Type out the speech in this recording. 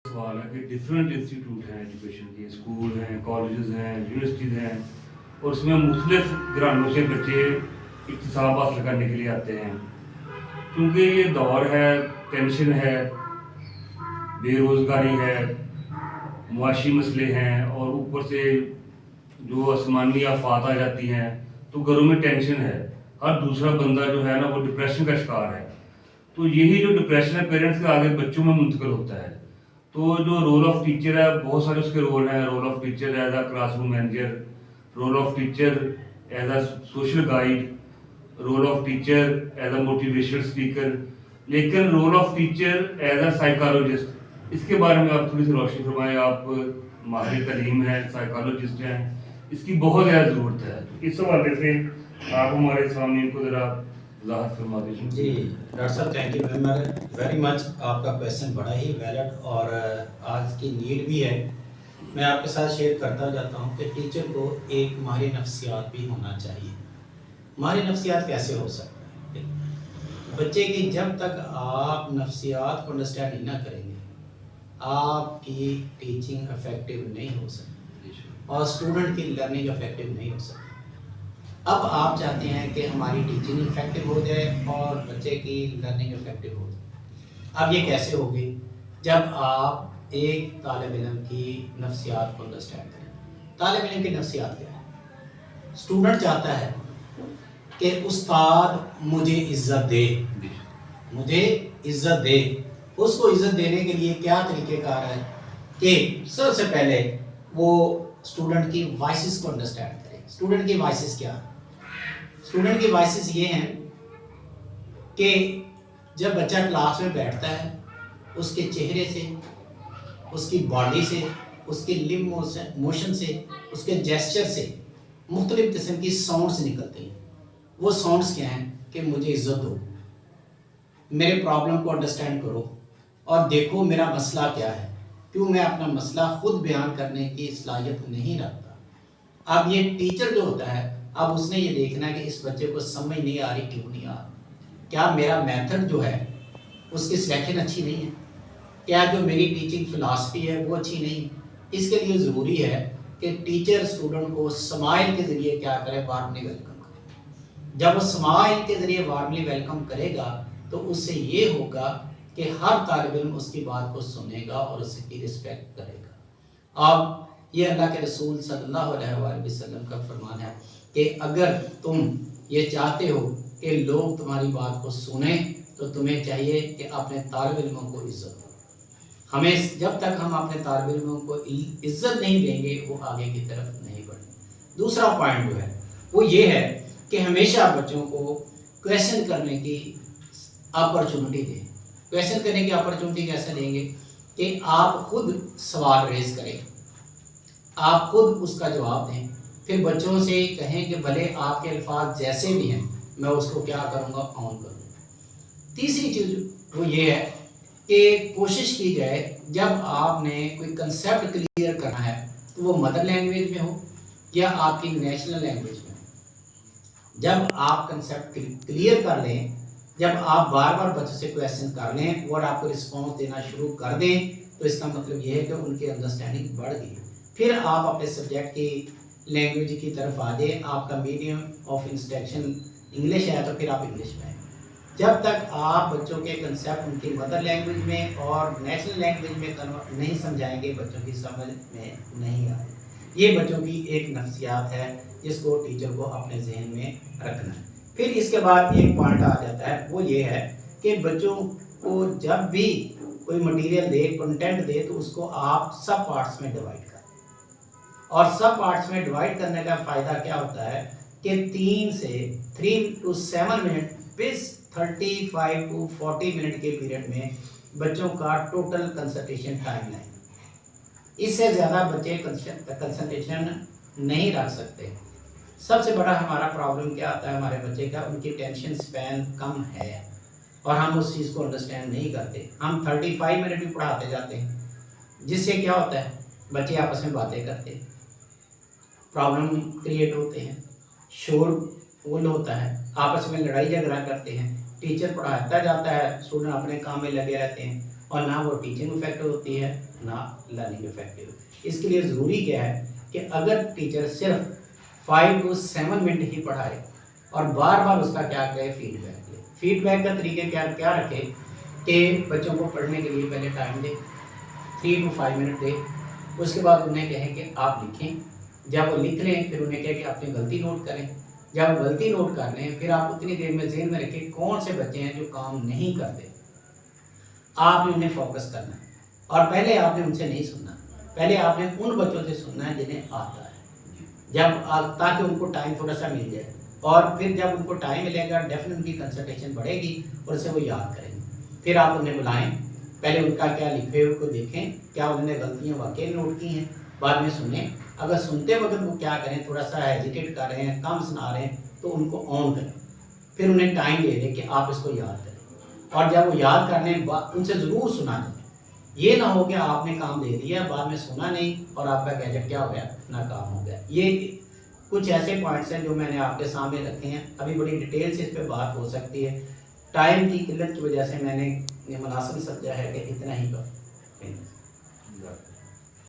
सवाल है कि डिफरेंट इंस्टीट्यूट हैं एजुकेशन के, स्कूल हैं, कॉलेजेस हैं, यूनिवर्सिटीज़ हैं, और उसमें मुख्तलिफ घरानों से बच्चे इक्तिसाब हासिल करने के लिए आते हैं। क्योंकि ये दौर है, टेंशन है, बेरोज़गारी है, मुआशी मसले हैं, और ऊपर से जो आसमानी आफात आ जाती हैं, तो घरों में टेंशन है। हर दूसरा बंदा जो है ना वो डिप्रेशन का शिकार है। तो यही जो डिप्रेशन है पेरेंट्स के आगे बच्चों में मुंतकिल होता है। तो जो रोल ऑफ टीचर है, बहुत सारे उसके रोल हैं। Role of teacher as a classroom manager, role of teacher as a social guide, role of teacher as a motivational speaker, लेकिन role of teacher as a psychologist, इसके बारे में आप थोड़ी सी रोशनी फरमाएं। आप माहिर तालीम हैं, साइकोलॉजिस्ट हैं, इसकी बहुत ज़्यादा ज़रूरत है। तो इस हवाले से आप हमारे सामने इनको ज़रा वजाहत फरमा दीजिए। जी डॉक्टर साहब, थैंक यू वेरी मच। आपका क्वेश्चन बड़ा ही वैलिड और आज की नीड भी है। मैं आपके साथ शेयर करता जाता हूँ कि टीचर को एक माहिर नफ्सियात भी होना चाहिए। माहिर नफ्सियात कैसे हो सकता है? बच्चे की जब तक आप नफ्सियात को अंडरस्टैंड नहीं ना करेंगे, आपकी टीचिंग इफेक्टिव नहीं हो सकती और स्टूडेंट की लर्निंग इफेक्टिव नहीं हो सकती। अब आप चाहते हैं कि हमारी टीचिंग इफेक्टिव हो जाए और बच्चे की लर्निंग इफेक्टिव हो जाए। अब ये कैसे होगी? जब आप एक तालिब इल्म की नफ्सियात को अंडरस्टैंड करें। तालिब इल्म की नफ्सियात क्या है? स्टूडेंट चाहता है कि उस्ताद मुझे इज्जत दे, मुझे इज्जत दे। उसको इज्जत देने के लिए क्या तरीक़ेकार है कि सबसे पहले वो स्टूडेंट की वॉइसेस को अंडरस्टैंड करें। स्टूडेंट की वॉइसेस क्या है? स्टूडेंट की वॉइसेस ये हैं कि जब बच्चा क्लास में बैठता है, उसके चेहरे से, उसकी बॉडी से, उसके लिम्ब मोशन से, उसके जेस्चर से मुख्तलिफ किस्म की साउंड्स निकलती हैं। वो साउंड्स क्या हैं कि मुझे इज्जत दो, मेरे प्रॉब्लम को अंडरस्टैंड करो और देखो मेरा मसला क्या है, क्यों मैं अपना मसला खुद बयान करने की सलाहियत नहीं रखता। अब ये टीचर जो होता है, अब उसने ये देखना है कि इस बच्चे को समझ नहीं आ रही, क्यों नहीं आ रही, क्या मेरा मेथड जो है उसकी सिलेक्शन अच्छी नहीं है, क्या जो मेरी टीचिंग फिलॉसफी है वो अच्छी नहीं है। इसके लिए ज़रूरी है कि टीचर स्टूडेंट को स्माइल के ज़रिए क्या करे, वार्मली वेलकम करे। जब वो स्माइल के ज़रिए वार्मली वेलकम करेगा तो उससे ये होगा कि हर तालिब इल्म उसकी बात को सुनेगा और उसकी रिस्पेक्ट करेगा। अब ये अल्लाह के रसूल सल्लल्लाहु अलैहि वसल्लम का फरमान है कि अगर तुम ये चाहते हो कि लोग तुम्हारी बात को सुने तो तुम्हें चाहिए कि अपने तालिब इल्मों को इज्जत दो। हमें जब तक हम अपने तालिब इल्मों को इज्जत नहीं देंगे वो आगे की तरफ नहीं बढ़ेंगे। दूसरा पॉइंट जो है वो ये है कि हमेशा बच्चों को क्वेश्चन करने की अपॉर्चुनिटी दें। क्वेश्चन करने की अपॉर्चुनिटी कैसे देंगे कि आप खुद सवाल रेज करें, आप खुद उसका जवाब दें, फिर बच्चों से कहें कि भले आपके अल्फाज जैसे भी हैं मैं उसको क्या करूँगा, ऑन करूँगा। तीसरी चीज़ वो ये है कि कोशिश की जाए जब आपने कोई कंसेप्ट क्लियर करना है तो वो मदर लैंग्वेज में हो या आपकी नेशनल लैंग्वेज में हो। जब आप कंसेप्ट क्लियर कर लें, जब आप बार बार बच्चों से क्वेश्चन कर लें और आपको रिस्पॉन्स देना शुरू कर दें तो इसका मतलब ये है कि उनकी अंडरस्टैंडिंग बढ़ गई। फिर आप अपने सब्जेक्ट की लैंग्वेज की तरफ आ जाए। आपका मीडियम ऑफ इंस्ट्रक्शन इंग्लिश है तो फिर आप इंग्लिश में। जब तक आप बच्चों के कंसेप्ट उनकी मदर लैंग्वेज में और नेशनल लैंग्वेज में कन्वर्ट नहीं समझाएंगे, बच्चों की समझ में नहीं आएगी। ये बच्चों की एक नफ्सियात है जिसको टीचर को अपने जहन में रखना है। फिर इसके बाद एक पॉइंट आ जाता है, वो ये है कि बच्चों को जब भी कोई मटेरियल दे, कंटेंट दे, तो उसको आप सब पार्ट्स में डिवाइड करें। और सब पार्ट्स में डिवाइड करने का फ़ायदा क्या होता है कि 3 to 7 मिनट, 35 to 40 मिनट के पीरियड में बच्चों का टोटल कंसंट्रेशन टाइम है। इससे ज़्यादा बच्चे कंसंट्रेशन नहीं रख सकते। सबसे बड़ा हमारा प्रॉब्लम क्या आता है हमारे बच्चे का, उनकी टेंशन स्पैन कम है और हम उस चीज़ को अंडरस्टैंड नहीं करते। हम 35 मिनट भी पढ़ाते जाते हैं, जिससे क्या होता है बच्चे आपस में बातें करते हैं, प्रॉब्लम क्रिएट होते हैं, शोर होता है, आपस में लड़ाई झगड़ा करते हैं, टीचर पढ़ाता जाता है, स्टूडेंट अपने काम में लगे रहते हैं। और ना वो टीचिंग इफेक्टिव होती है ना लर्निंग इफेक्टिव। इसके लिए ज़रूरी क्या है कि अगर टीचर सिर्फ 5 to 7 मिनट ही पढ़ाए और बार बार उसका क्या करे, फीडबैक ले। फीडबैक का तरीके क्या क्या रखे कि बच्चों को पढ़ने के लिए पहले टाइम दे, 3 to 5 मिनट दे, उसके बाद उन्हें कहें कि आप लिखें, जब वो लिख लें फिर उन्हें कहें कि अपनी गलती नोट करें, जब गलती नोट कर लें फिर आप उतनी देर में ज़हन में रखें कौन से बच्चे हैं जो काम नहीं करते, आपने उन्हें फोकस करना है और पहले आपने उनसे नहीं सुनना, पहले आपने उन बच्चों से सुनना है जिन्हें आता है, ताकि उनको टाइम थोड़ा सा मिल जाए और फिर जब उनको टाइम मिलेगा डेफिनेटली कंसंट्रेशन बढ़ेगी और उससे वो याद करेंगे। फिर आप उन्हें बुलाएं, पहले उनका क्या लिखे हुए को देखें, क्या उन्होंने गलतियाँ वाकई नोट की हैं, बाद में सुनें। अगर सुनते वक्त वो क्या करें, थोड़ा सा हेजिटेट कर रहे हैं, कम सुना रहे हैं, तो उनको ऑन करें, फिर उन्हें टाइम दे दें कि आप इसको याद करें और जब वो याद कर लें उनसे ज़रूर सुना दें। ये ना हो कि आपने काम दे दिया बाद में सुना नहीं और आपका गैजेट क्या हो गया, नाकाम हो गया। ये कुछ ऐसे पॉइंट्स हैं जो मैंने आपके सामने रखे हैं। अभी बड़ी डिटेल से इस पर बात हो सकती है, टाइम की किल्लत की वजह से मैंने ये मुनासिब समझा है कि इतना ही करो।